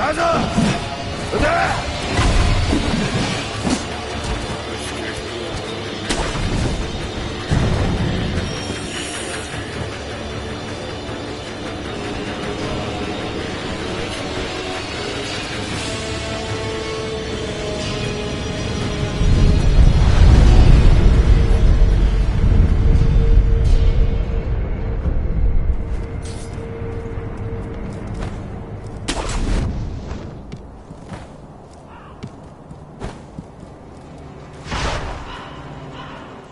打死！撃て！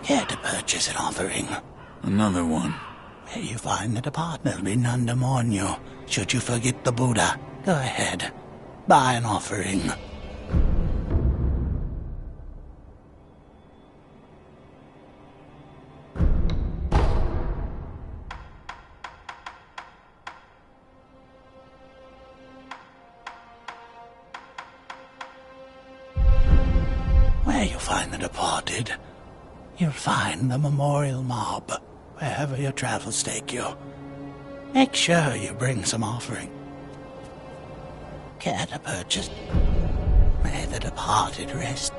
Care to purchase an offering? Another one. Where you find the departed will be none to mourn you, should you forget the Buddha. Go ahead. Buy an offering. Where you find the departed, you'll find the memorial mob, wherever your travels take you. Make sure you bring some offering. Care to purchase? May the departed rest.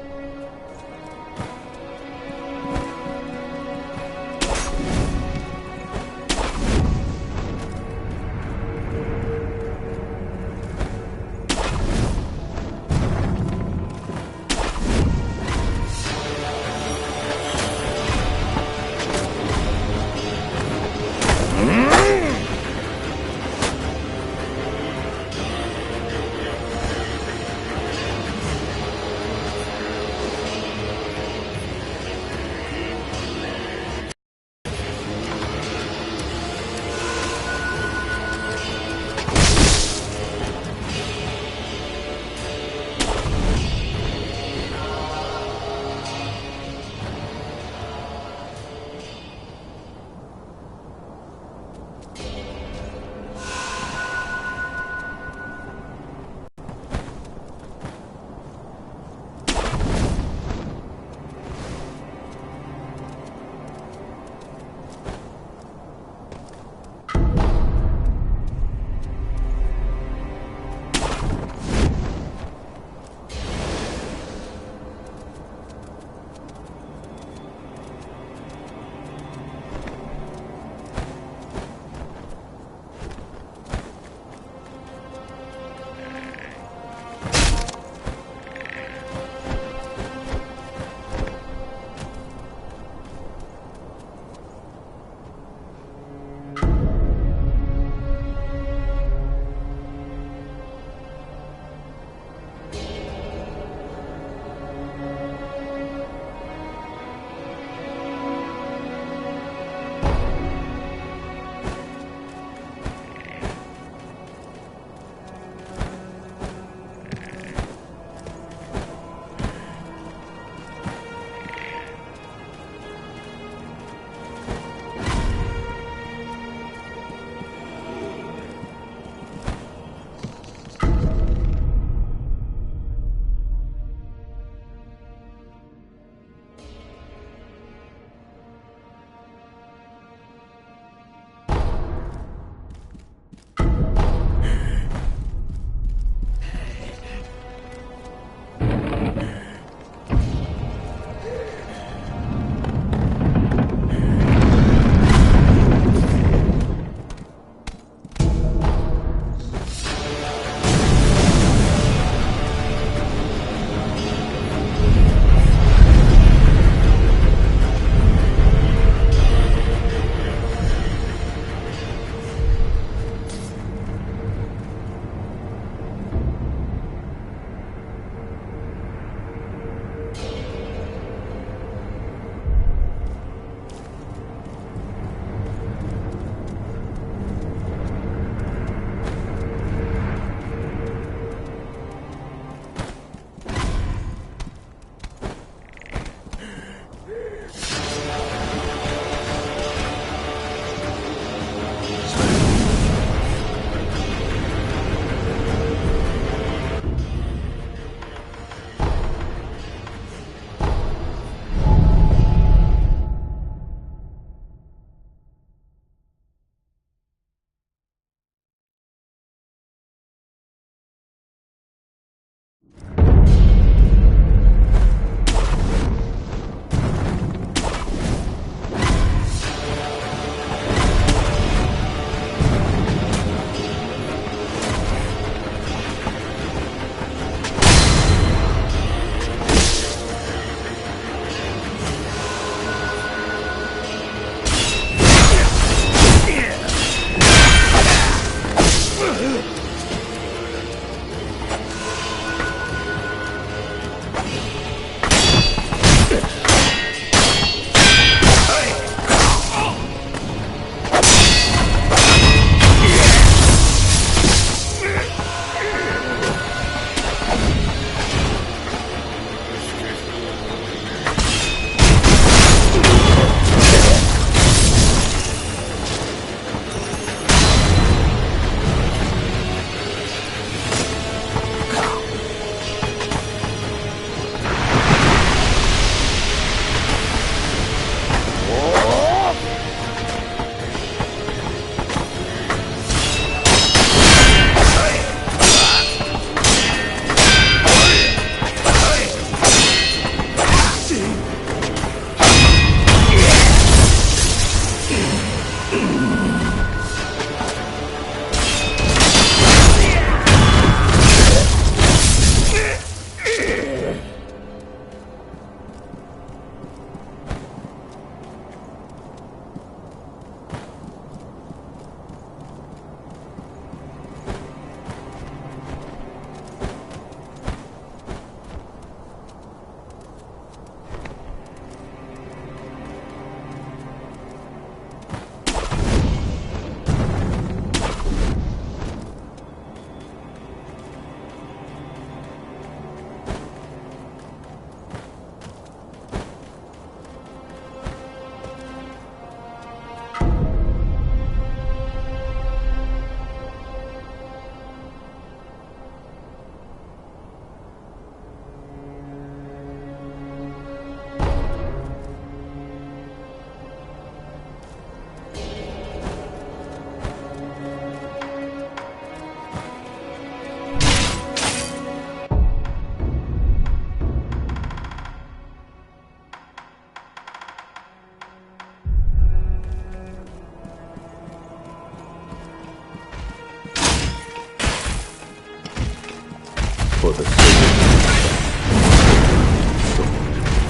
For the sake of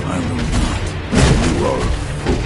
I will not. you are a fool.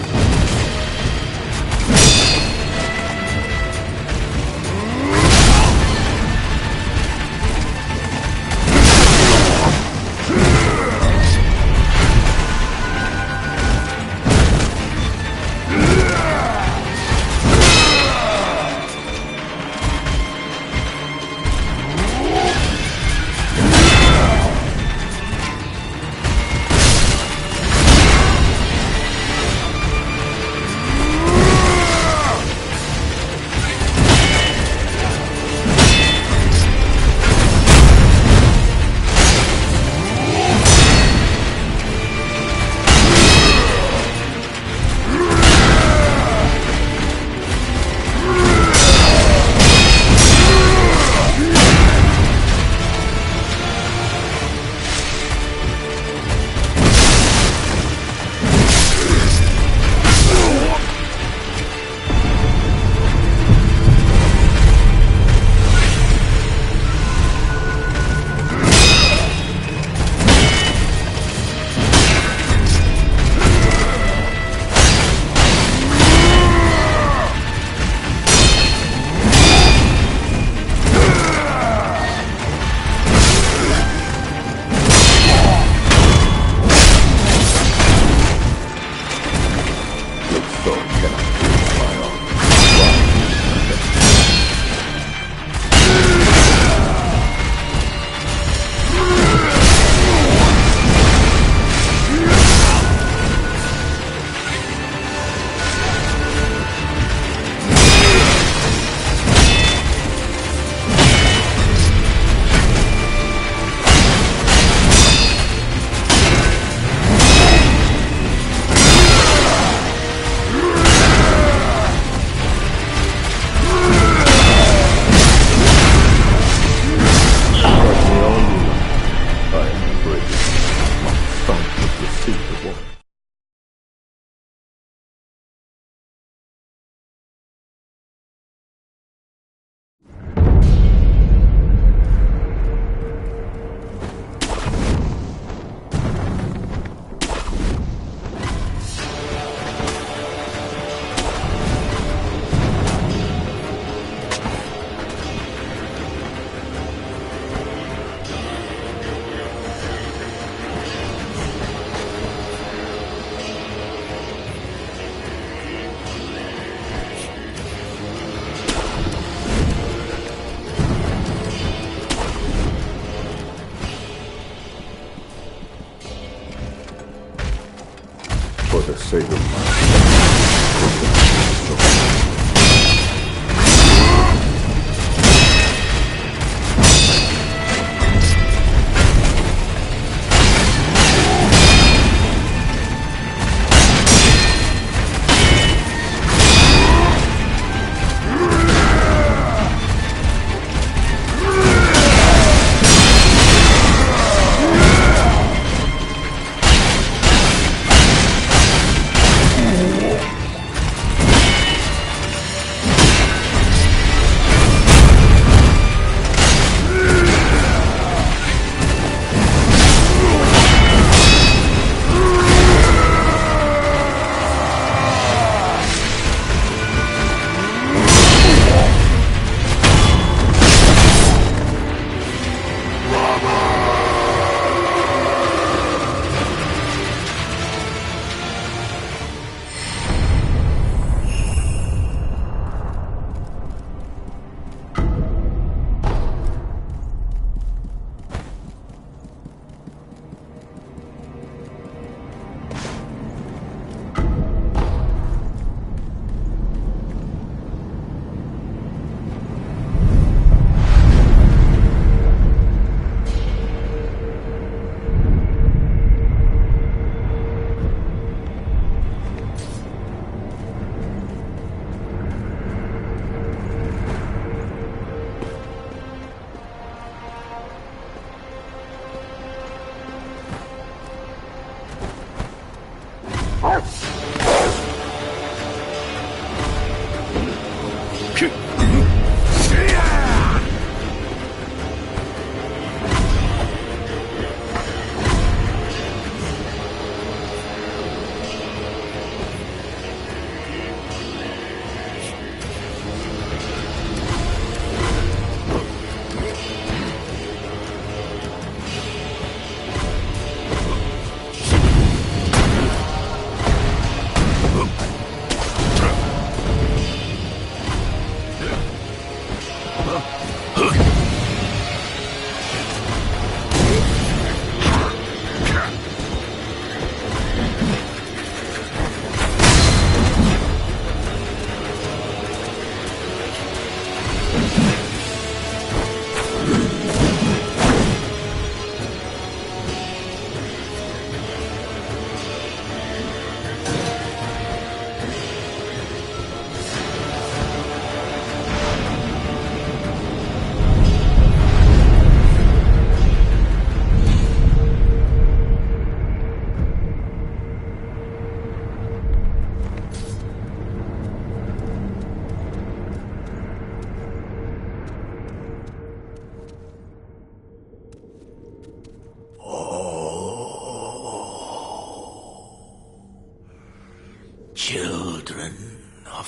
For the sake of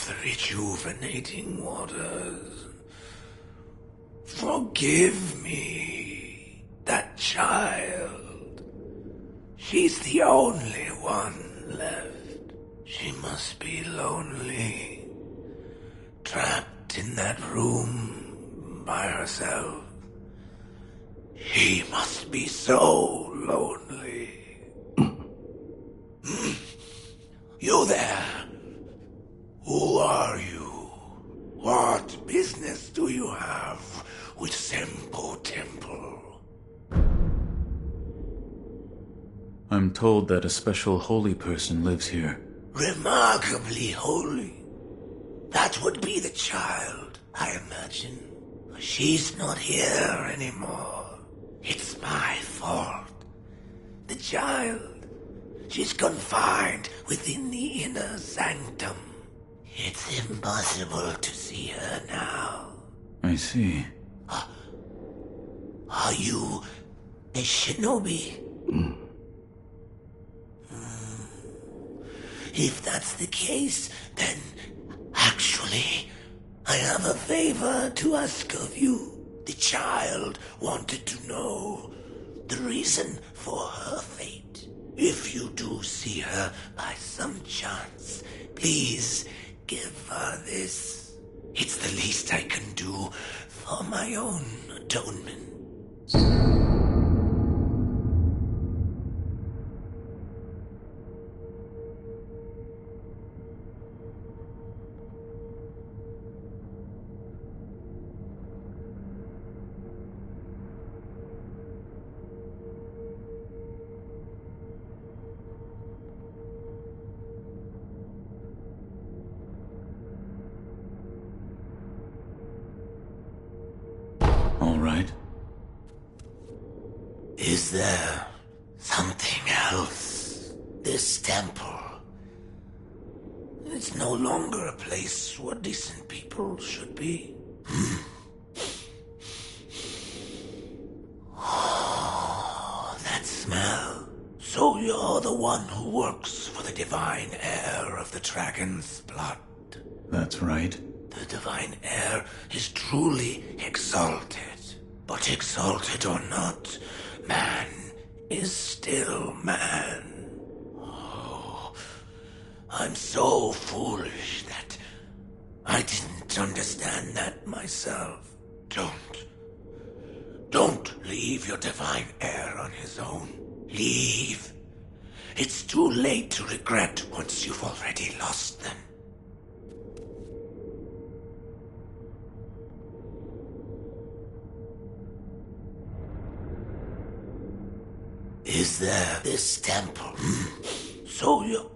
the rejuvenating waters. Forgive me, that child. She's the only one left. She must be lonely, trapped in that room by herself. She must be so lonely. You there? Who are you? What business do you have with Sempo Temple? I'm told that a special holy person lives here. Remarkably holy. That would be the child, I imagine. She's not here anymore. It's my fault. The child, she's confined within the inner sanctum. It's impossible to see her now. I see. Are you a shinobi? If that's the case, then actually, I have a favor to ask of you. The child wanted to know the reason for her fate. If you do see her by some chance, please give her this. It's the least I can do for my own atonement. All right. Is there something else? This temple. It's no longer a place where decent people should be. Oh, that smell. So you're the one who works for the divine heir of the dragon's blood. That's right. The divine heir is truly exalted. But exalted or not, man is still man. Oh, I'm so foolish that I didn't understand that myself. Don't leave your divine heir on his own. Leave. It's too late to regret once you've already lost them. Is there this temple? So you...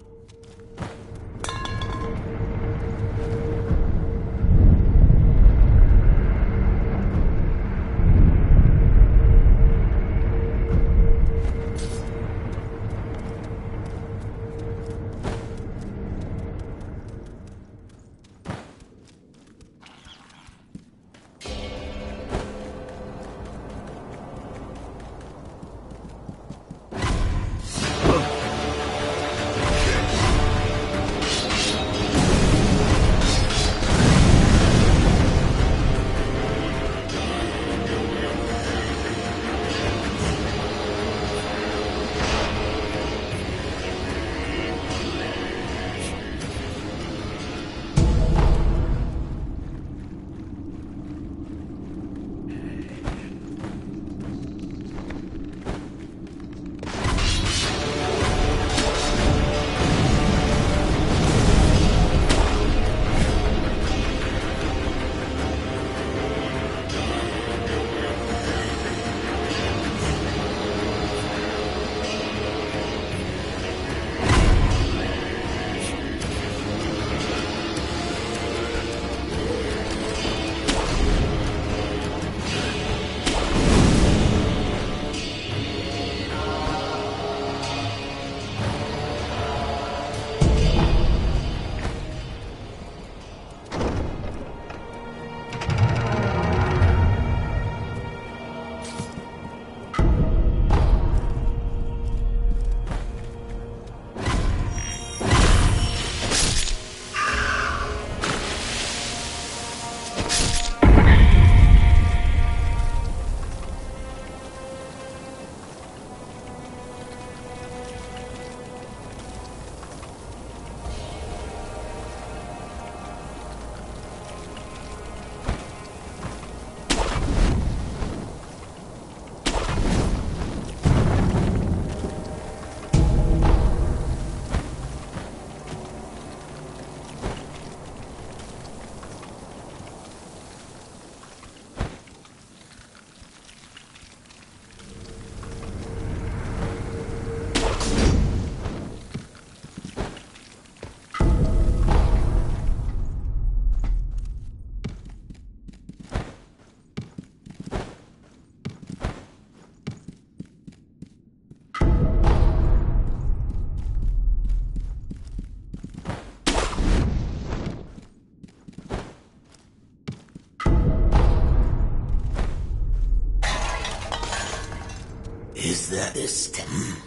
Is that this time?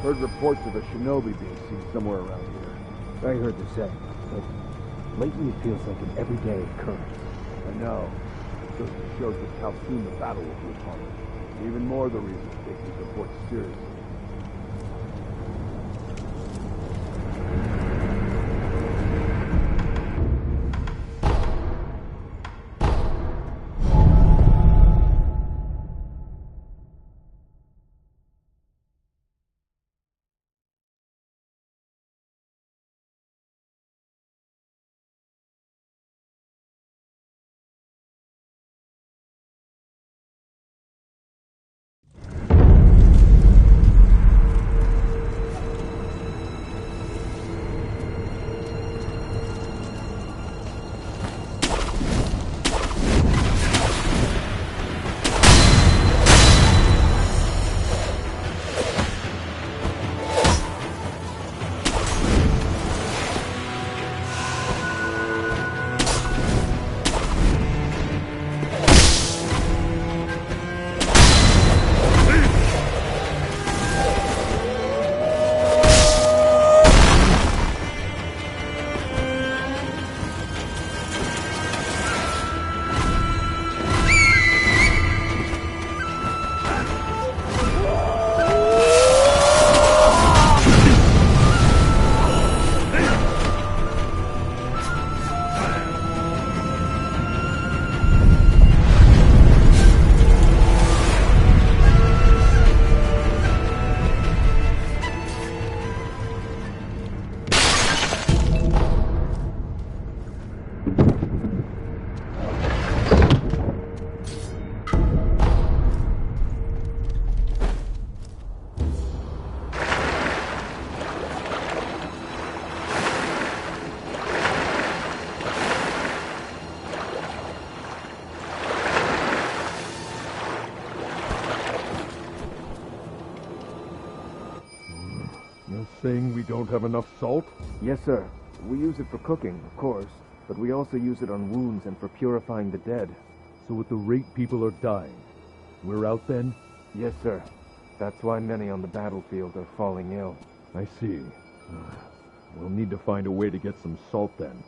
Heard reports of a shinobi being seen somewhere around here. I heard the same, but lately it feels like an everyday occurrence. I know. Goes to show just how soon the battle will be upon us. Even more the reason to take these reports seriously. Saying we don't have enough salt? Yes, sir. We use it for cooking, of course, but we also use it on wounds and for purifying the dead. So at the rate people are dying, we're out then? Yes, sir. That's why many on the battlefield are falling ill. I see. We'll need to find a way to get some salt then.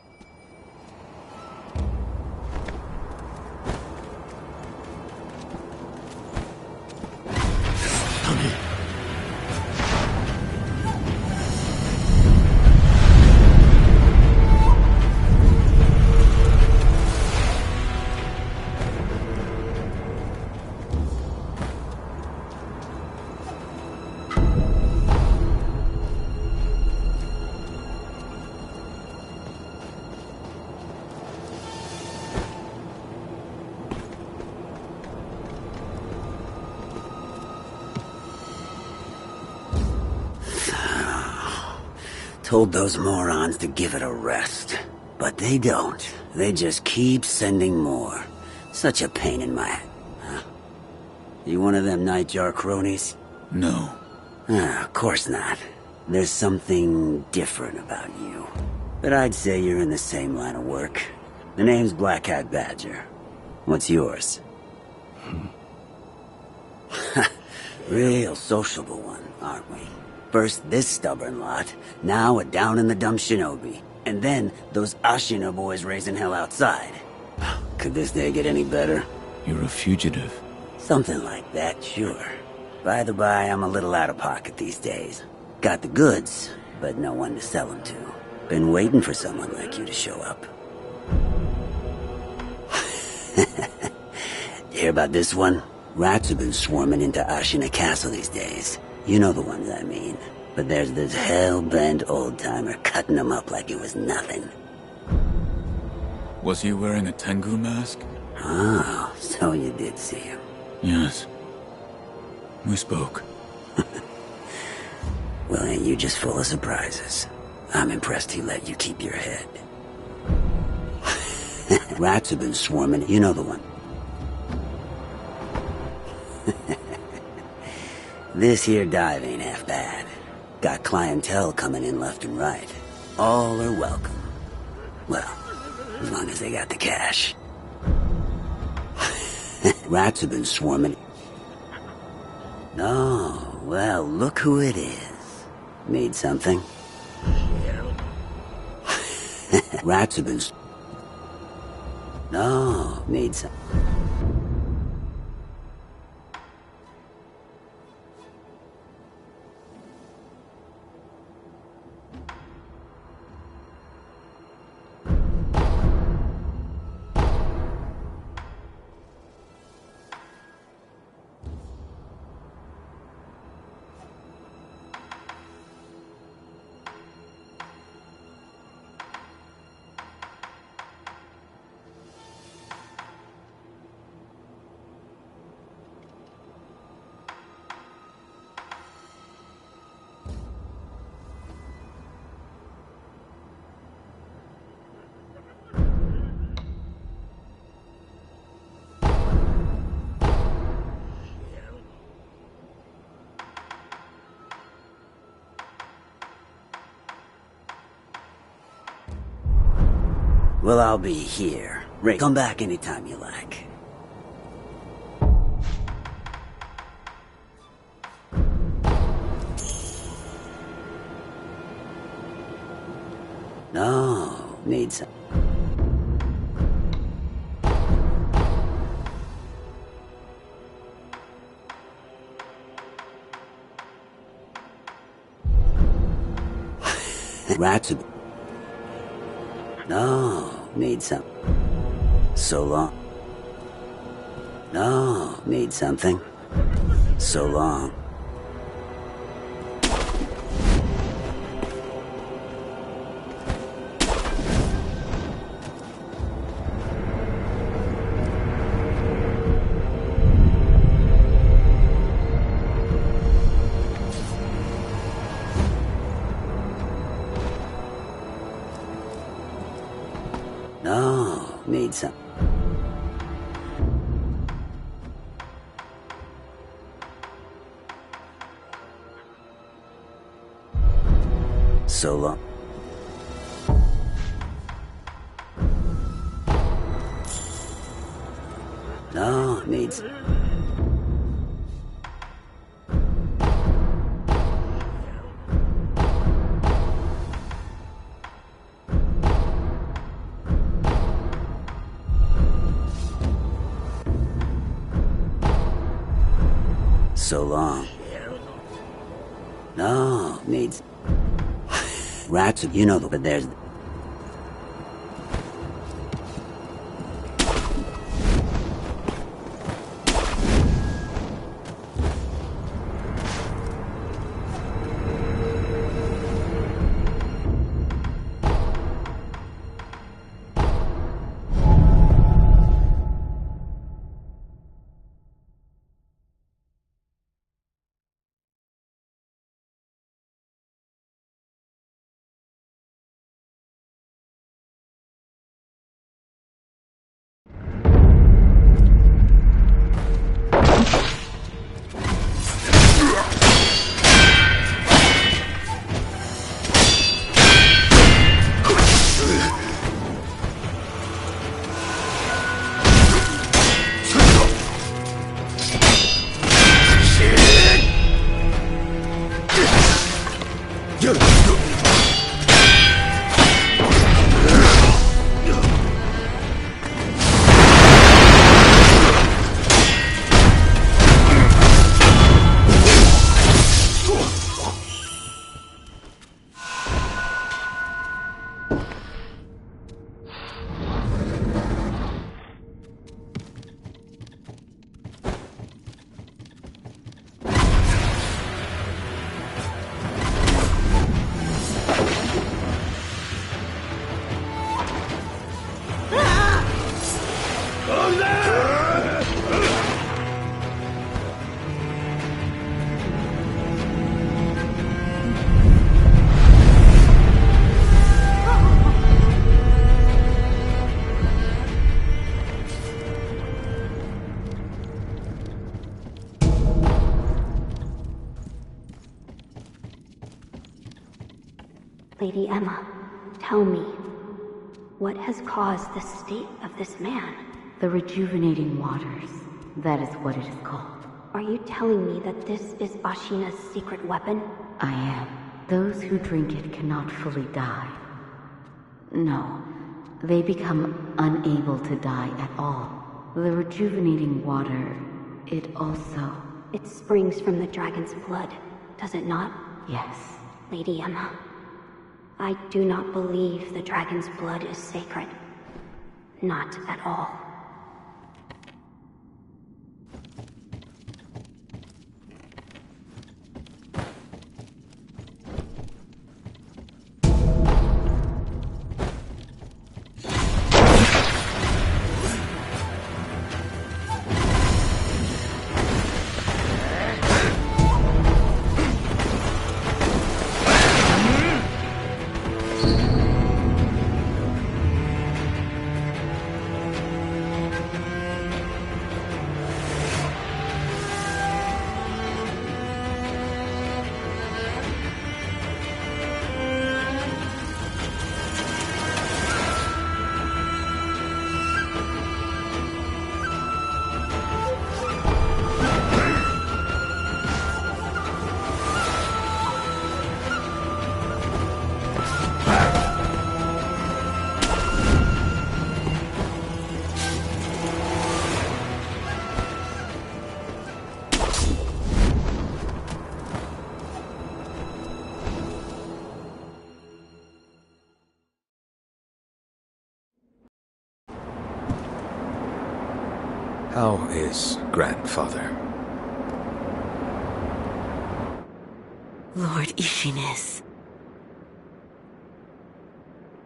told those morons to give it a rest. But they don't. They just keep sending more. Such a pain in my... Huh? You one of them Nightjar cronies? No. Of course not. There's something different about you. But I'd say you're in the same line of work. The name's Black Hat Badger. What's yours? Real sociable one, aren't we? First this stubborn lot, now a down-in-the-dump shinobi, and then those Ashina boys raising hell outside. Could this day get any better? You're a fugitive. Something like that, sure. By the by, I'm a little out of pocket these days. Got the goods, but no one to sell them to. Been waiting for someone like you to show up. You hear about this one? Rats have been swarming into Ashina Castle these days. You know the ones I mean. But there's this hell-bent old-timer cutting them up like it was nothing. Was he wearing a Tengu mask? Oh, so you did see him. Yes. We spoke. Well, ain't you just full of surprises? I'm impressed he let you keep your head. Rats have been swarming, you know the one. This here dive ain't half bad. Got clientele coming in left and right. All are welcome. Well, as long as they got the cash. Rats have been swarming. No, well, look who it is. Need something? Rats have been... No, need some... Well, I'll be here. Ray, come back anytime you like. No, need some... Rats have... No, need some... So long. No, need something. So long. No, need some... So long. No, needs... So long. No, needs... Rats, you know, but there's... Lady Emma, tell me, what has caused the state of this man? The rejuvenating waters. That is what it is called. Are you telling me that this is Ashina's secret weapon? I am. Those who drink it cannot fully die. No, they become unable to die at all. The rejuvenating water, it also... It springs from the dragon's blood, does it not? Yes. Lady Emma, I do not believe the dragon's blood is sacred. Not at all. How is grandfather? Lord Ishinis.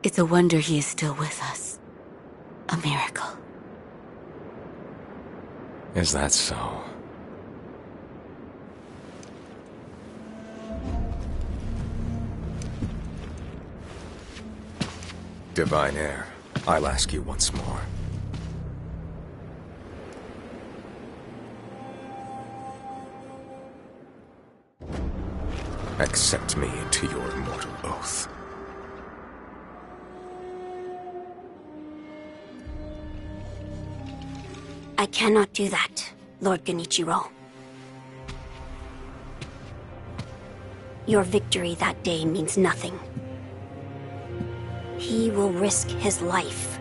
It's a wonder he is still with us. A miracle. Is that so? Divine Heir, I'll ask you once more. Accept me into your immortal oath. I cannot do that, Lord Genichiro. Your victory that day means nothing. He will risk his life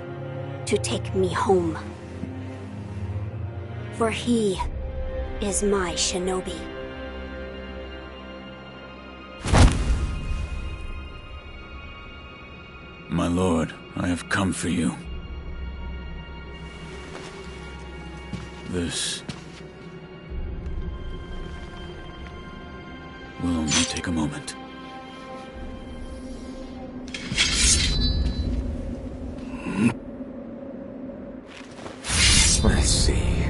to take me home. For he is my shinobi. My lord, I have come for you. This will only take a moment. Let's see.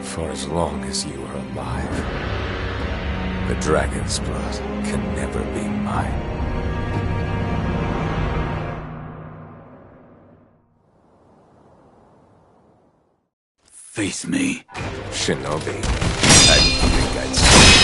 For as long as you are alive, the dragon's blood can never be mine. Face me. Shinobi, I didn't think I'd see you.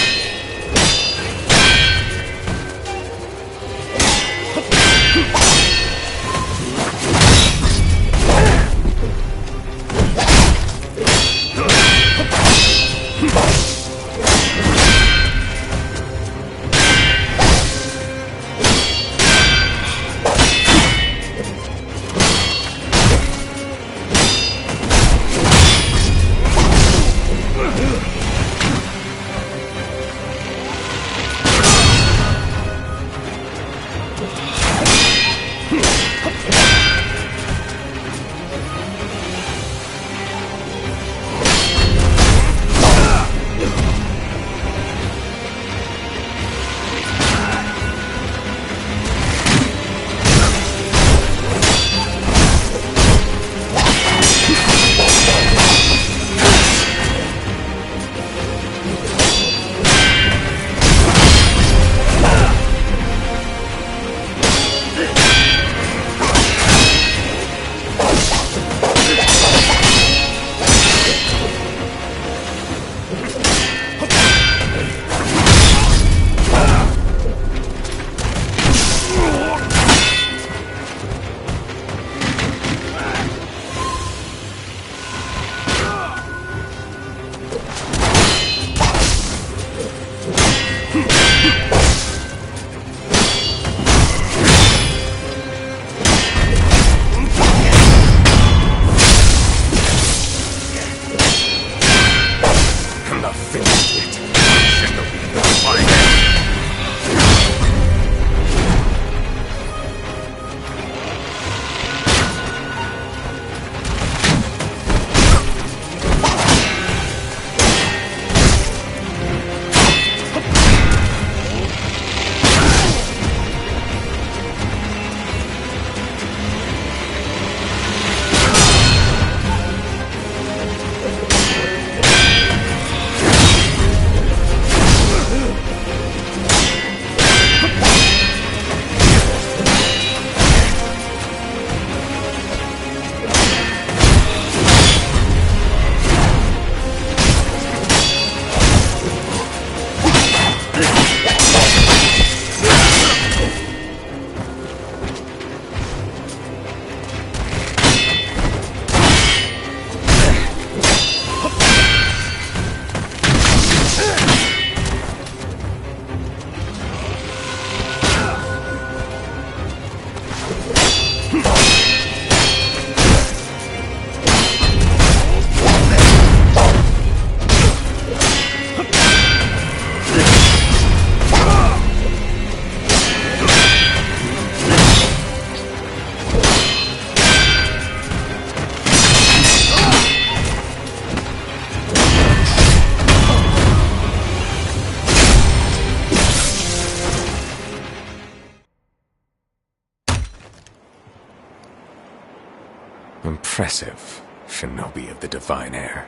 Impressive, shinobi of the divine heir.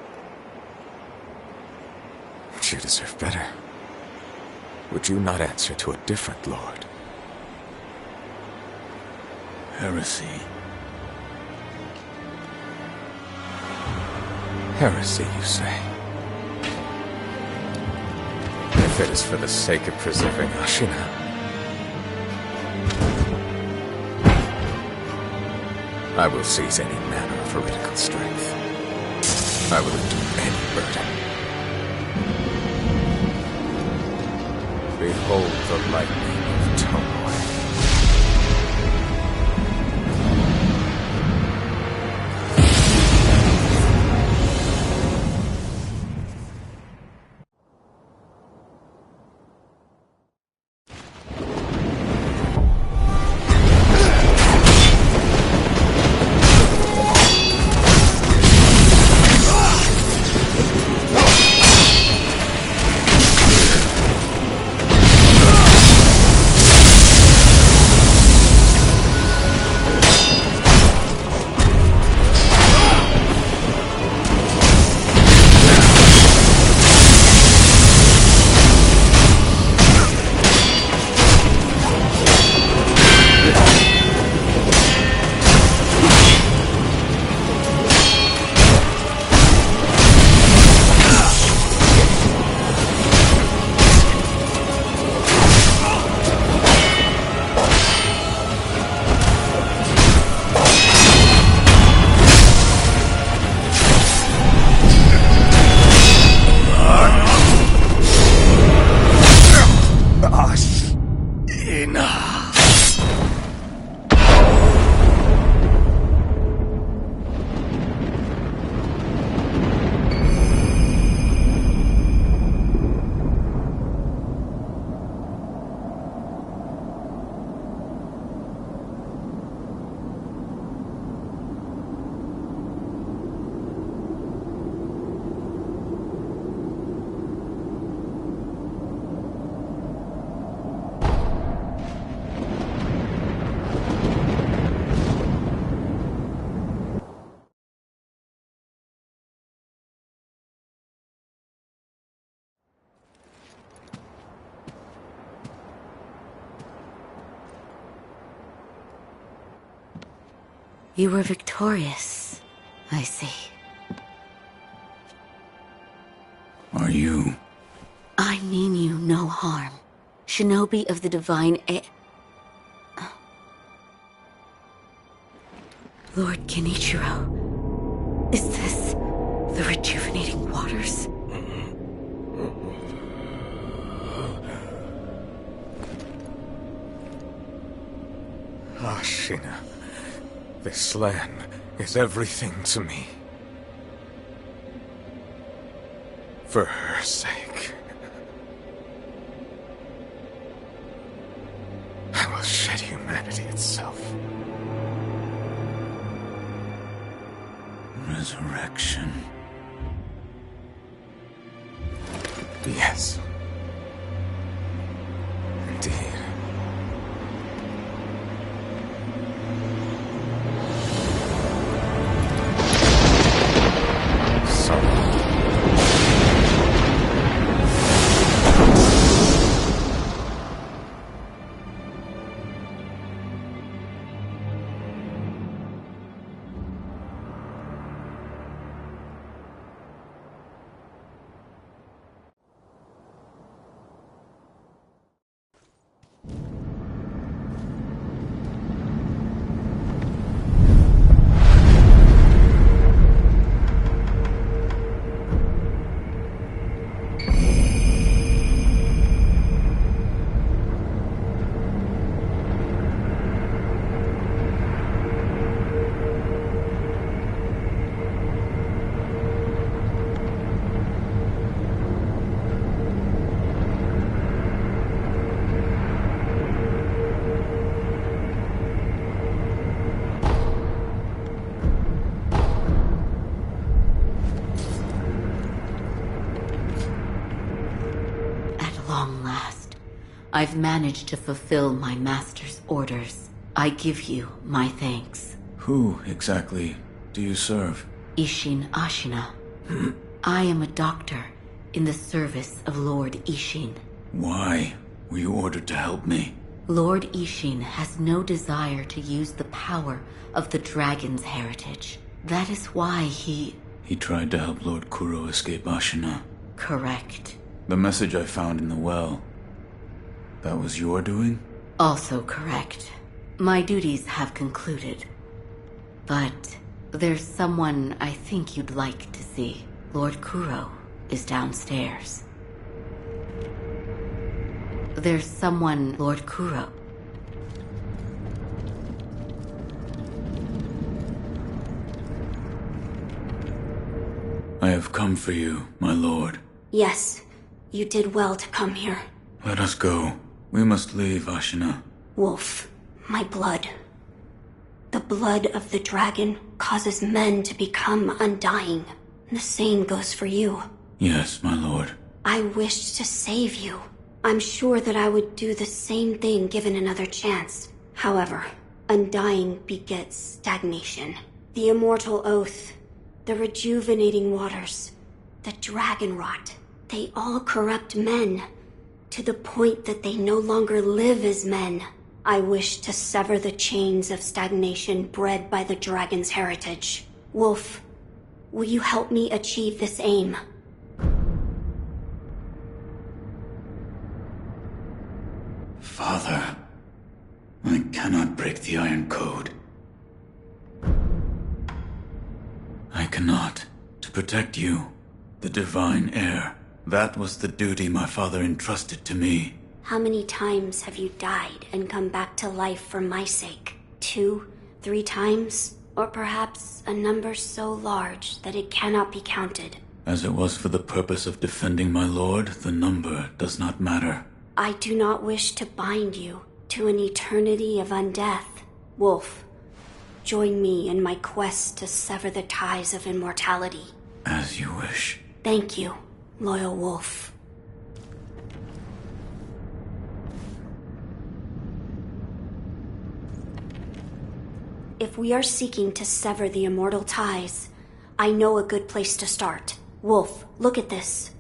But you deserve better. Would you not answer to a different lord? Heresy. Heresy, you say? If it is for the sake of preserving Ashina, I will seize any manner of heretical strength. I will endure any burden. Behold the lightning of Tomoe. You were victorious, I see. Are you? I mean you no harm. Shinobi of the divine Lord Kenichiro, is this the rejuvenating waters? Ashina, this land is everything to me. For her sake, I will shed humanity itself. Resurrection. Yes. Indeed. I've managed to fulfill my master's orders. I give you my thanks. Who exactly do do you serve? Ishin Ashina. I am a doctor in the service of Lord Ishin. Why were you ordered to help me? Lord Ishin has no desire to use the power of the dragon's heritage. That is why he tried to help Lord Kuro escape Ashina. Correct. The message I found in the well, that was your doing? Also correct. My duties have concluded. But there's someone I think you'd like to see. Lord Kuro is downstairs. There's someone, Lord Kuro. I have come for you, my lord. Yes, you did well to come here. Let us go. We must leave Ashina. Wolf, my blood. The blood of the dragon causes men to become undying. The same goes for you. Yes, my lord. I wished to save you. I'm sure that I would do the same thing given another chance. However, undying begets stagnation. The immortal oath, the rejuvenating waters, the dragon rot, they all corrupt men, to the point that they no longer live as men. I wish to sever the chains of stagnation bred by the dragon's heritage. Wolf, will you help me achieve this aim? Father, I cannot break the Iron Code. I cannot. To protect you, the divine heir. That was the duty my father entrusted to me. How many times have you died and come back to life for my sake? 2, 3 times? Or perhaps a number so large that it cannot be counted? As it was for the purpose of defending my lord, the number does not matter. I do not wish to bind you to an eternity of undeath. Wolf, join me in my quest to sever the ties of immortality. As you wish. Thank you, loyal wolf. If we are seeking to sever the immortal ties, I know a good place to start. Wolf, look at this.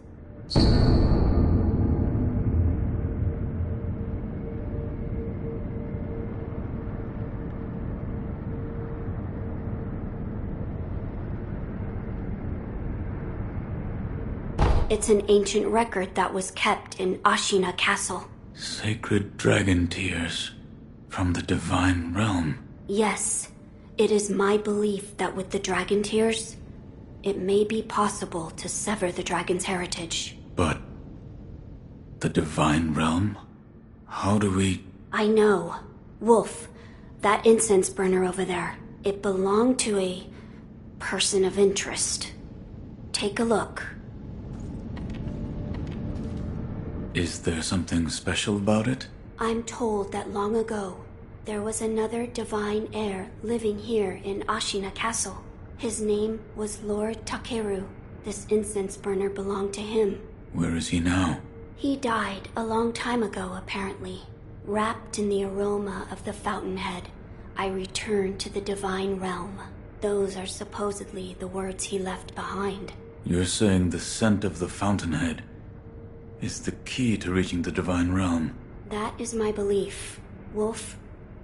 It's an ancient record that was kept in Ashina Castle. Sacred dragon tears from the divine realm. Yes, it is my belief that with the dragon tears, it may be possible to sever the dragon's heritage. But the divine realm? How do we... I know. Wolf, that incense burner over there, it belonged to a person of interest. Take a look. Is there something special about it? I'm told that long ago, there was another divine heir living here in Ashina Castle. His name was Lord Takeru. This incense burner belonged to him. Where is he now? He died a long time ago, apparently. Wrapped in the aroma of the fountainhead, I returned to the divine realm. Those are supposedly the words he left behind. You're saying the scent of the fountainhead is the key to reaching the divine realm? That is my belief. Wolf,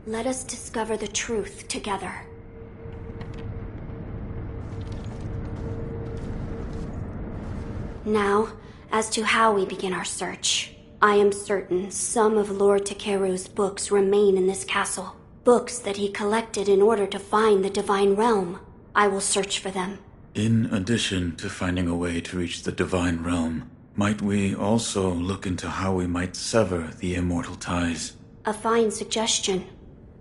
let us discover the truth together. Now, as to how we begin our search. I am certain some of Lord Takeru's books remain in this castle. Books that he collected in order to find the divine realm. I will search for them. In addition to finding a way to reach the divine realm, might we also look into how we might sever the immortal ties? A fine suggestion.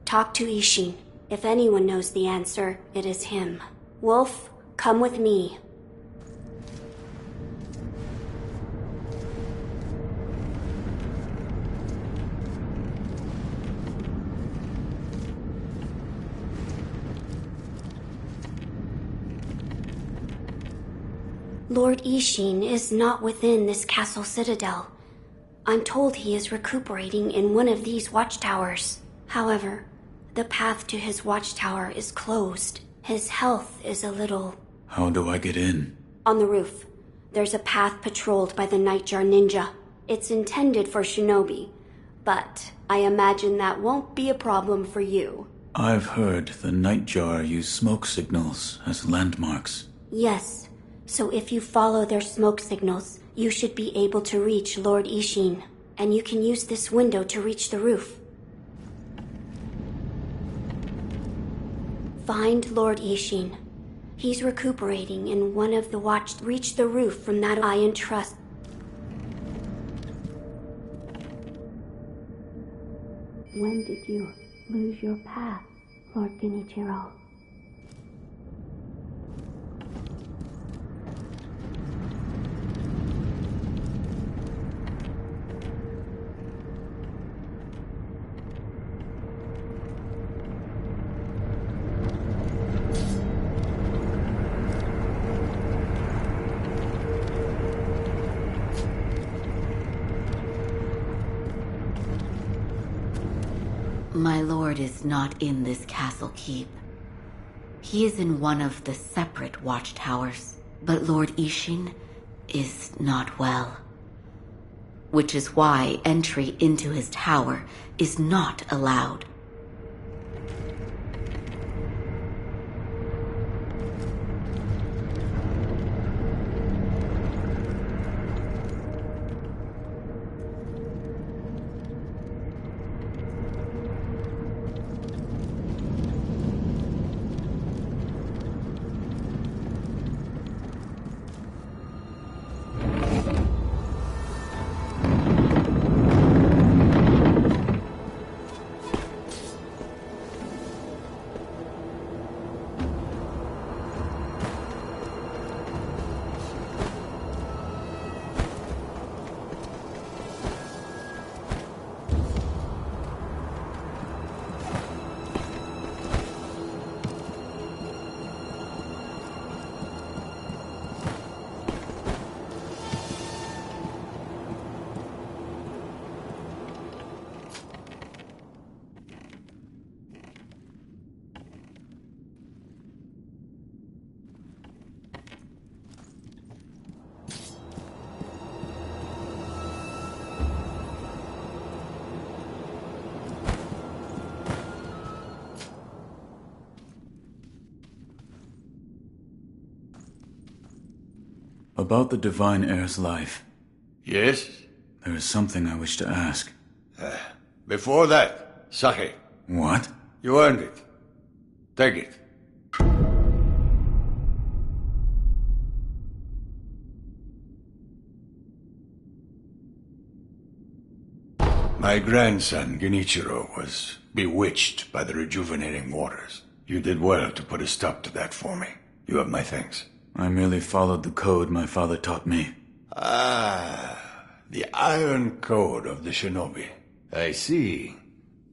Talk to Ishin. If anyone knows the answer, it is him. Wolf, come with me. Lord Ishin is not within this castle citadel. I'm told he is recuperating in one of these watchtowers. However, the path to his watchtower is closed, His health is a little... How do I get in? On the roof. There's a path patrolled by the Nightjar Ninja. It's intended for shinobi, but I imagine that won't be a problem for you. I've heard the Nightjar use smoke signals as landmarks. Yes, so if you follow their smoke signals, you should be able to reach Lord Ishin, and you can use this window to reach the roof. Find Lord Ishin. He's recuperating in one of the watch. Reach the roof from that I entrust. When did you lose your path, Lord Genichiro? My lord is not in this castle keep. He is in one of the separate watchtowers, but Lord Ishin is not well. Which is why entry into his tower is not allowed. About the Divine Heir's life. Yes? There is something I wish to ask. Before that, sake. What? You earned it. Take it. My grandson, Genichiro, was bewitched by the rejuvenating waters. You did well to put a stop to that for me. You have my thanks. I merely followed the code my father taught me. Ah, the Iron Code of the Shinobi. I see.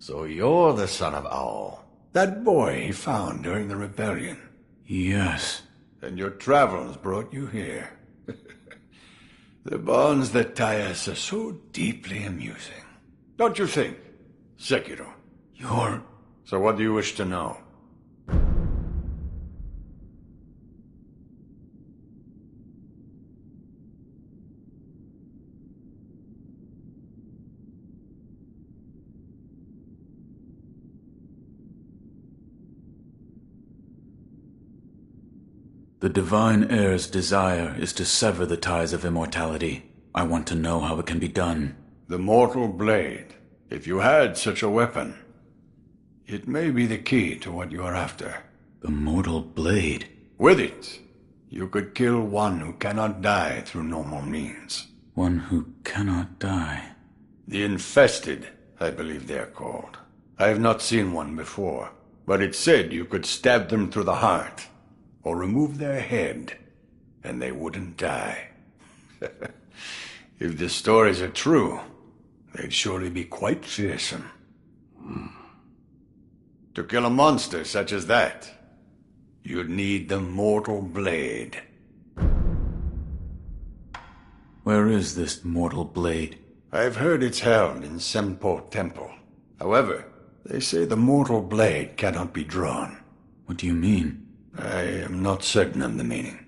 So you're the son of Owl. That boy he found during the rebellion. Yes. And your travels brought you here. The bonds that tie us are so deeply amusing. Don't you think, Sekiro? You're... So what do you wish to know? The Divine Heir's desire is to sever the ties of immortality. I want to know how it can be done. The Mortal Blade. If you had such a weapon, it may be the key to what you are after. The Mortal Blade? With it, you could kill one who cannot die through normal means. One who cannot die? The Infested, I believe they are called. I have not seen one before, but it said you could stab them through the heart, or remove their head, and they wouldn't die. If the stories are true, they'd surely be quite fearsome. To kill a monster such as that, you'd need the Mortal Blade. Where is this Mortal Blade? I've heard it's held in Senpo Temple. However, they say the Mortal Blade cannot be drawn. What do you mean? I am not certain of the meaning.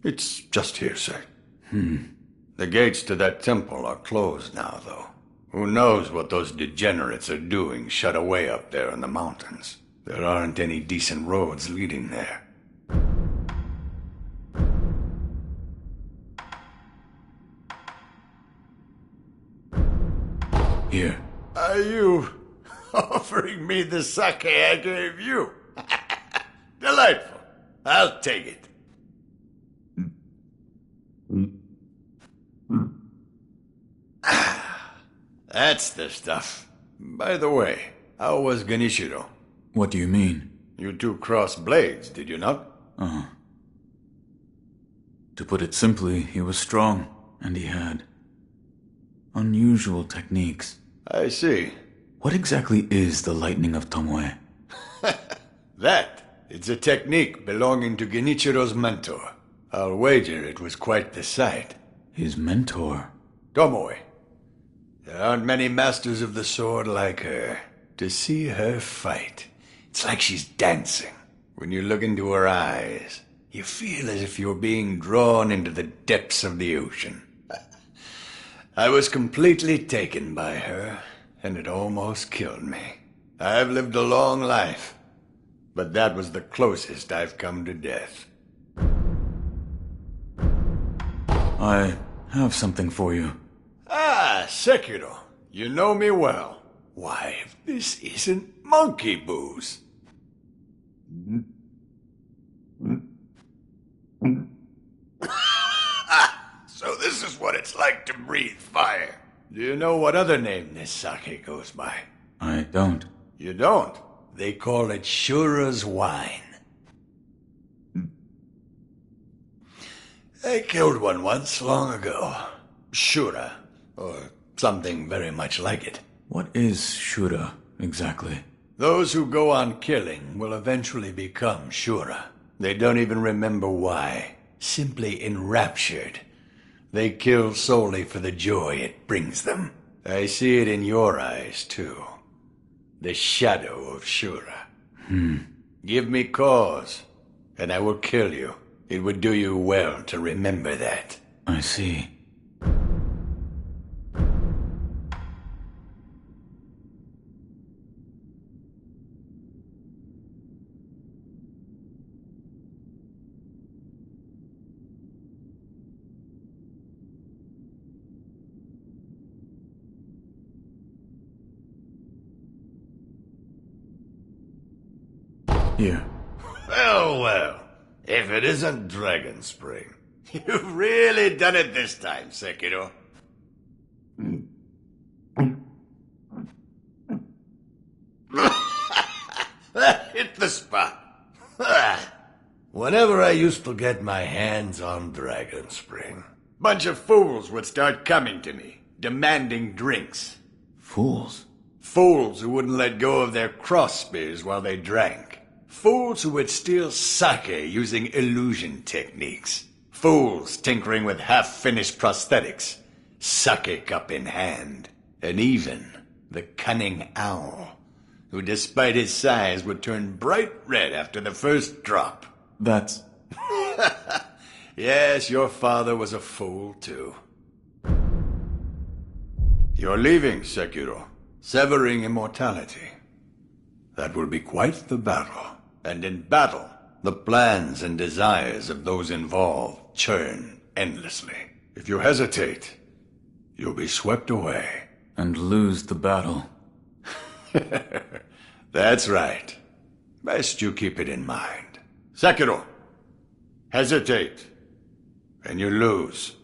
It's just hearsay. The gates to that temple are closed now, though. Who knows what those degenerates are doing shut away up there in the mountains. There aren't any decent roads leading there. Here. Are you offering me the sake I gave you? Delightful. I'll take it. That's the stuff. By the way, how was Genichiro? What do you mean? You two crossed blades, did you not? Uh-huh. To put it simply, he was strong, and he had unusual techniques. I see. What exactly is the lightning of Tomoe? It's a technique belonging to Genichiro's mentor. I'll wager it was quite the sight. His mentor? Tomoe. There aren't many masters of the sword like her. To see her fight, it's like she's dancing. When you look into her eyes, you feel as if you're being drawn into the depths of the ocean. I was completely taken by her, and it almost killed me. I've lived a long life, but that was the closest I've come to death. I have something for you. Ah, Sekiro, you know me well. Why, if this isn't monkey booze. So this is what it's like to breathe fire. Do you know what other name this sake goes by? I don't. You don't? They call it Shura's wine. I killed one once, long ago. Shura, or something very much like it. What is Shura, exactly? Those who go on killing will eventually become Shura. They don't even remember why. Simply enraptured. They kill solely for the joy it brings them. I see it in your eyes, too. The shadow of Shura. Give me cause, and I will kill you. It would do you well to remember that. I see. Here. Well, well. If it isn't Dragon Spring. You've really done it this time, Sekiro. That hit the spot. Whenever I used to get my hands on Dragon Spring, bunch of fools would start coming to me, demanding drinks. Fools? Fools who wouldn't let go of their cross spears while they drank. Fools who would steal sake using illusion techniques. Fools tinkering with half-finished prosthetics. Sake cup in hand. And even the cunning owl, who despite his size would turn bright red after the first drop. That's... Yes, your father was a fool too. You're leaving, Sekiro. Severing immortality. That will be quite the battle. And in battle, the plans and desires of those involved churn endlessly. If you hesitate, you'll be swept away. And lose the battle. That's right. Best you keep it in mind. Sekiro, hesitate, and you lose.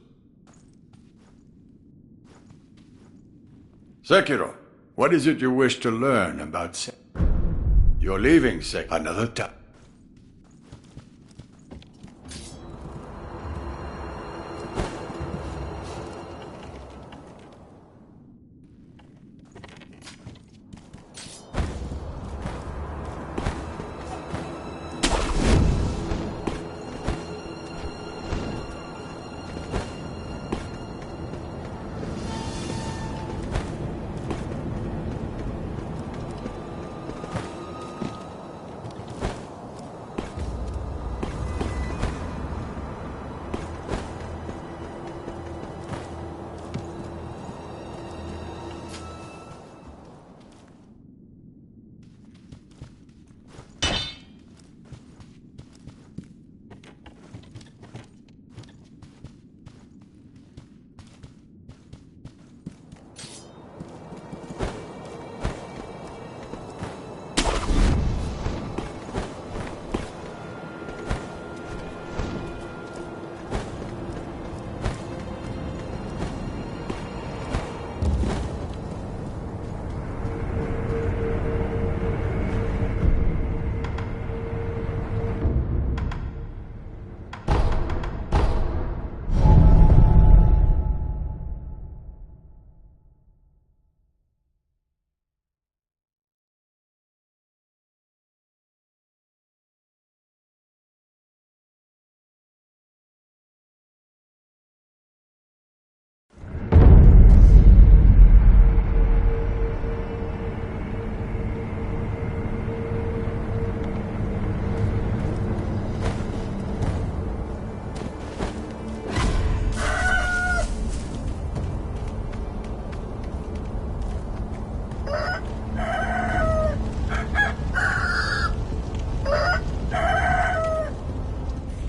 Sekiro, what is it you wish to learn about You're leaving, another time.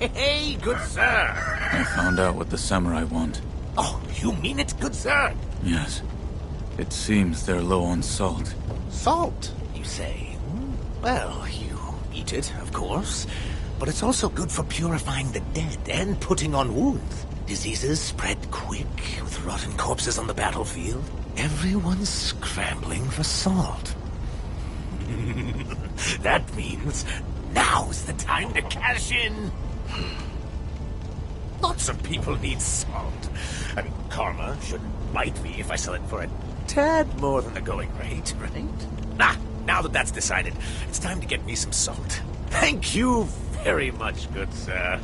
Hey, good sir. I found out what the samurai want. Oh, you mean it, good sir? Yes. It seems they're low on salt. Salt, you say? Well, you eat it, of course. But it's also good for purifying the dead and putting on wounds. Diseases spread quick with rotten corpses on the battlefield. Everyone's scrambling for salt. That means now's the time to cash in. Lots of people need salt. I mean, karma shouldn't bite me if I sell it for a tad more than the going rate, right? Now that that's decided, it's time to get me some salt. Thank you very much, good sir.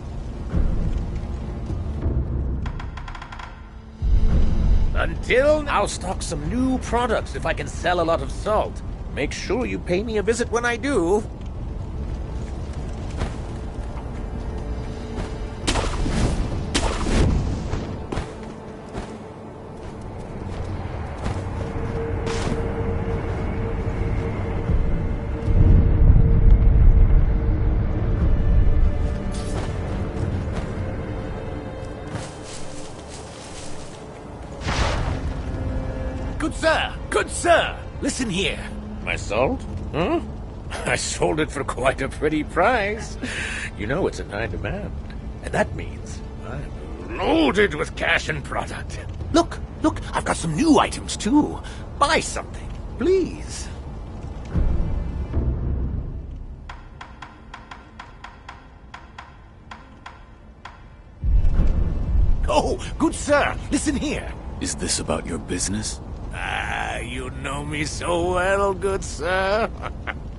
Until I'll stock some new products if I can sell a lot of salt. Make sure you pay me a visit when I do. Good sir, listen here. My salt? Huh? I sold it for quite a pretty price. You know it's in high demand. And that means I'm loaded with cash and product. Look, I've got some new items too. Buy something, please. Oh, good sir, listen here. Is this about your business? You know me so well, good sir.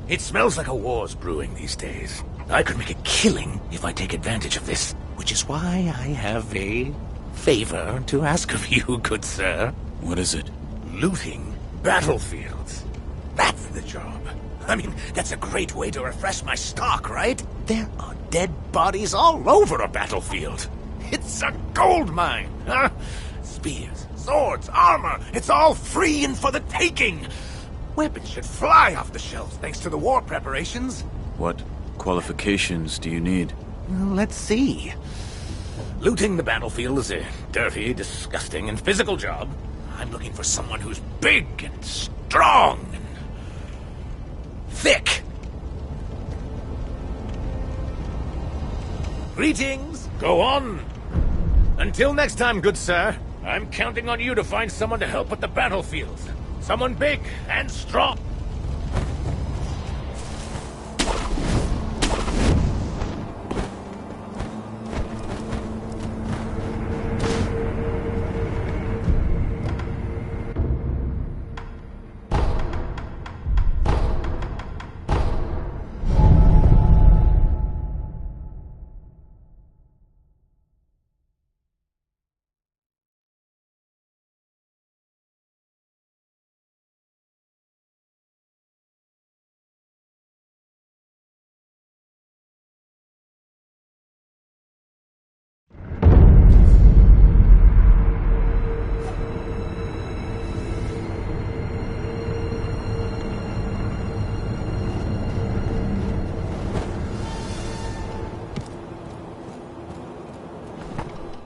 It smells like a war's brewing these days. I could make a killing if I take advantage of this, which is why I have a favor to ask of you, good sir. What is it? Looting battlefields. That's the job. I mean, that's a great way to refresh my stock, right? There are dead bodies all over a battlefield. It's a gold mine, huh? Spears, swords, armor, it's all free and for the taking. Weapons should fly off the shelves thanks to the war preparations. What qualifications do you need? Well, let's see. Looting the battlefield is a dirty, disgusting, and physical job. I'm looking for someone who's big and strong and thick. Greetings. Go on. Until next time, good sir. I'm counting on you to find someone to help with the battlefields. Someone big and strong.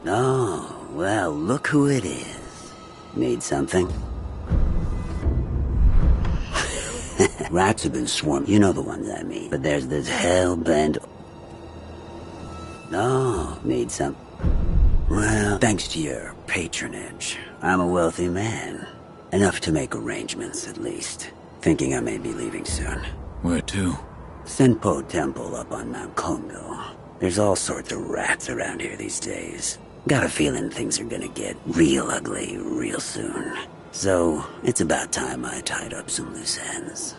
Oh, well, look who it is. Need something? Rats have been swarming. You know the ones I mean. But there's this hell-bent... Oh, need some... Well, thanks to your patronage, I'm a wealthy man. Enough to make arrangements, at least. Thinking I may be leaving soon. Where to? Senpo Temple up on Mount Kongo. There's all sorts of rats around here these days. Got a feeling things are gonna get real ugly real soon. So, it's about time I tied up some loose ends.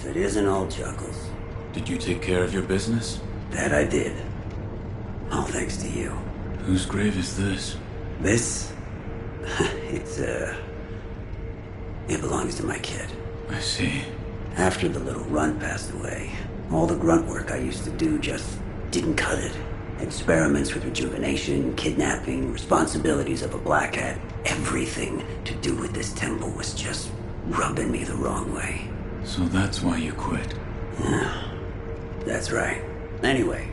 it isn't all chuckles. Did you take care of your business? That I did. All thanks to you. Whose grave is this? This? It belongs to my kid. I see. After the little runt passed away, all the grunt work I used to do just didn't cut it. Experiments with rejuvenation, kidnapping, responsibilities of a black hat, everything to do with this temple was just rubbing me the wrong way. So that's why you quit. Yeah, that's right. Anyway,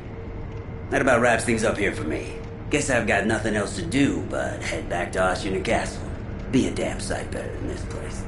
that about wraps things up here for me. Guess I've got nothing else to do but head back to Oshina Castle. Be a damn sight better than this place.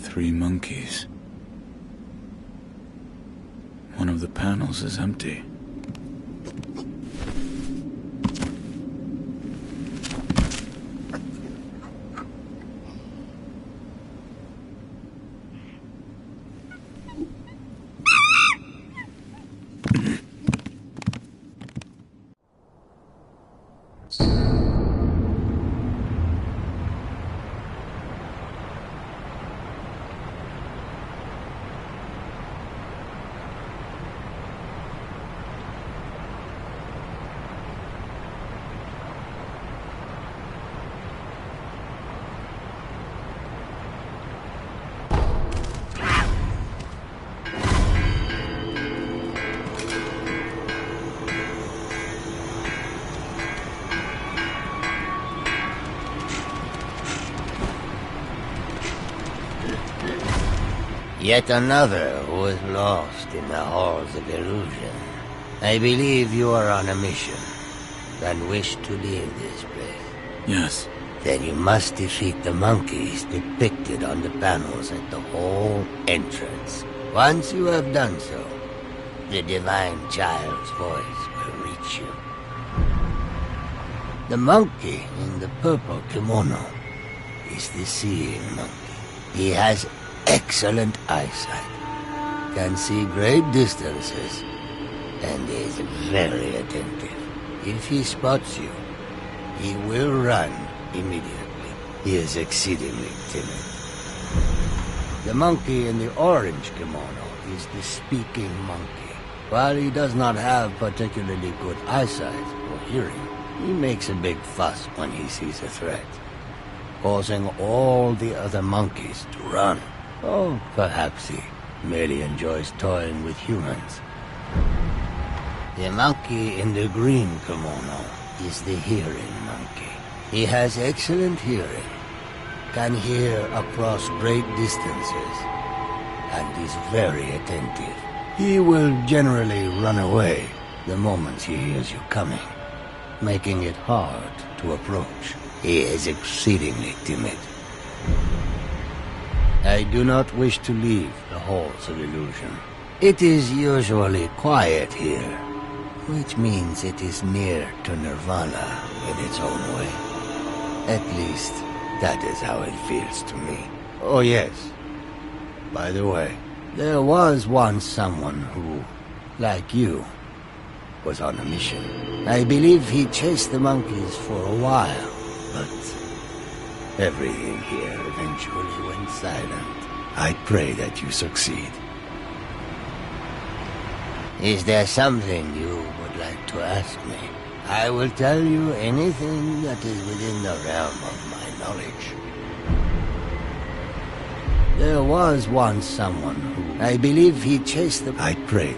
Three monkeys. One of the panels is empty. Yet another who is lost in the halls of illusion. I believe you are on a mission and wish to leave this place. Yes. Then you must defeat the monkeys depicted on the panels at the hall entrance. Once you have done so, the divine child's voice will reach you. The monkey in the purple kimono is the seeing monkey. He has excellent eyesight, can see great distances, and is very attentive. If he spots you, he will run immediately. He is exceedingly timid. The monkey in the orange kimono is the speaking monkey. While he does not have particularly good eyesight or hearing, he makes a big fuss when he sees a threat, causing all the other monkeys to run. Or perhaps he merely enjoys toying with humans. The monkey in the green kimono is the hearing monkey. He has excellent hearing, can hear across great distances, and is very attentive. He will generally run away the moment he hears you coming, making it hard to approach. He is exceedingly timid. I do not wish to leave the Halls of Illusion. It is usually quiet here, which means it is near to Nirvana in its own way. At least, that is how it feels to me. Oh yes, by the way, there was once someone who, like you, was on a mission. I believe he chased the monkeys for a while, but everything here eventually went silent. I pray that you succeed. Is there something you would like to ask me? I will tell you anything that is within the realm of my knowledge. There was once someone who... I believe he chased the... I pray.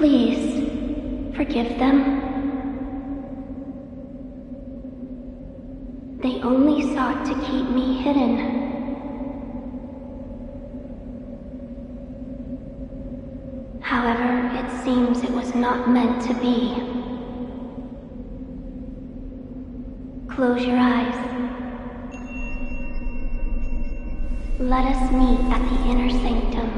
Please, forgive them. They only sought to keep me hidden. However, it seems it was not meant to be. Close your eyes. Let us meet at the inner sanctum.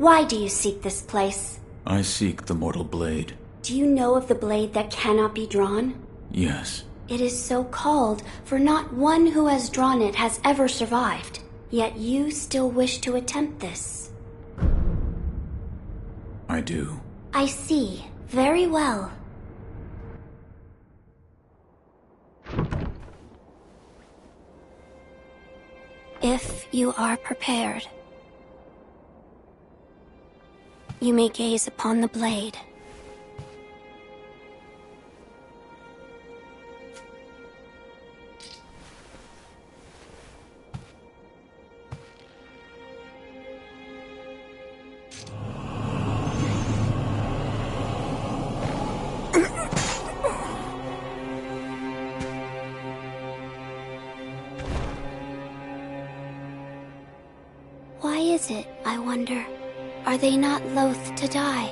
Why do you seek this place? I seek the mortal blade. Do you know of the blade that cannot be drawn? Yes. It is so called, for not one who has drawn it has ever survived. Yet you still wish to attempt this. I do. I see. Very well. If you are prepared, you may gaze upon the blade. Why is it, I wonder? Are they not loath to die?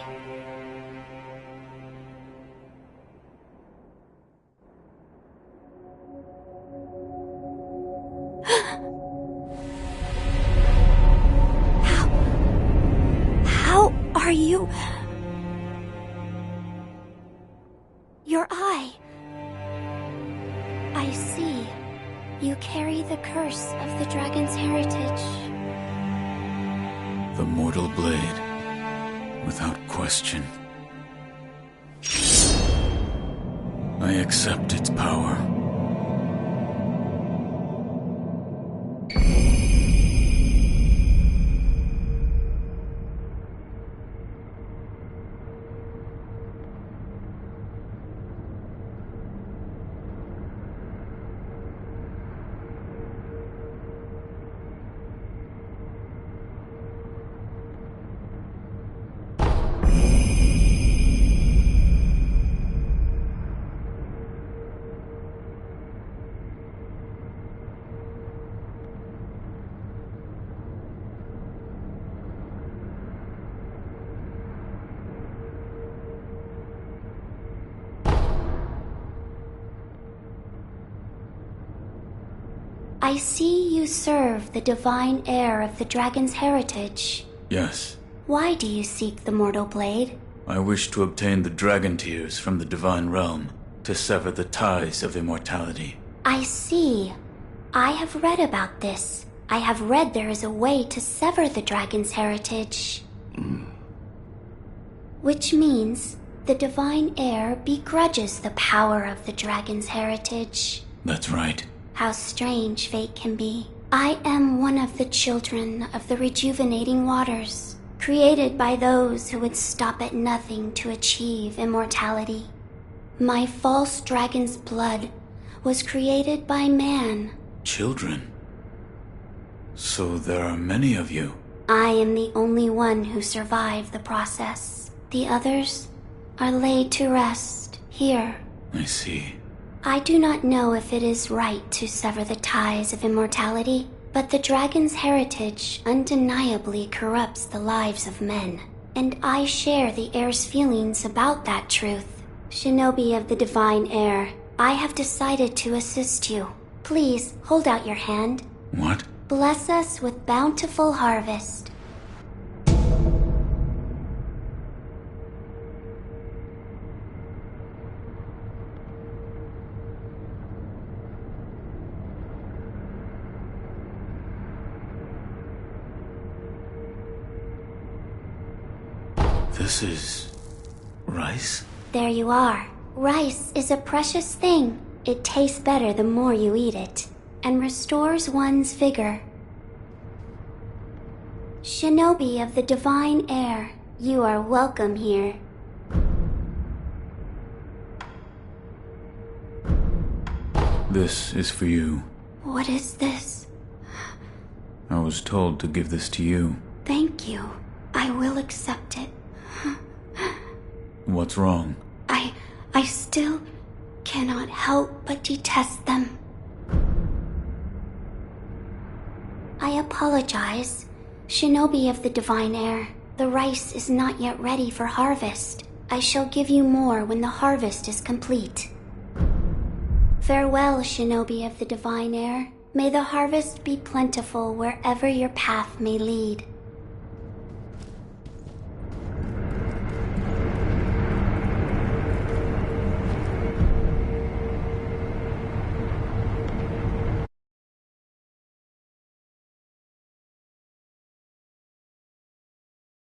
How are you? Your eye. I see. You carry the curse of the dragon's heritage. The mortal blade, without question. I accept its power. I see you serve the divine heir of the dragon's heritage. Yes. Why do you seek the mortal blade? I wish to obtain the dragon tears from the divine realm. to sever the ties of immortality. I see. I have read about this. I have read there is a way to sever the dragon's heritage. Which means the divine heir begrudges the power of the dragon's heritage. That's right. How strange fate can be. I am one of the children of the rejuvenating waters, created by those who would stop at nothing to achieve immortality. My false dragon's blood was created by man. Children? So there are many of you. I am the only one who survived the process. The others are laid to rest here. I see. I do not know if it is right to sever the ties of immortality, but the dragon's heritage undeniably corrupts the lives of men, and I share the heir's feelings about that truth. Shinobi of the divine heir, I have decided to assist you. Please, hold out your hand. What? Bless us with bountiful harvest. This is... rice? There you are. Rice is a precious thing. It tastes better the more you eat it, and restores one's vigor. Shinobi of the divine heir, you are welcome here. This is for you. What is this? I was told to give this to you. Thank you. I will accept it. What's wrong? I still cannot help but detest them. I apologize. Shinobi of the divine heir, the rice is not yet ready for harvest. I shall give you more when the harvest is complete. Farewell, Shinobi of the divine heir. May the harvest be plentiful wherever your path may lead.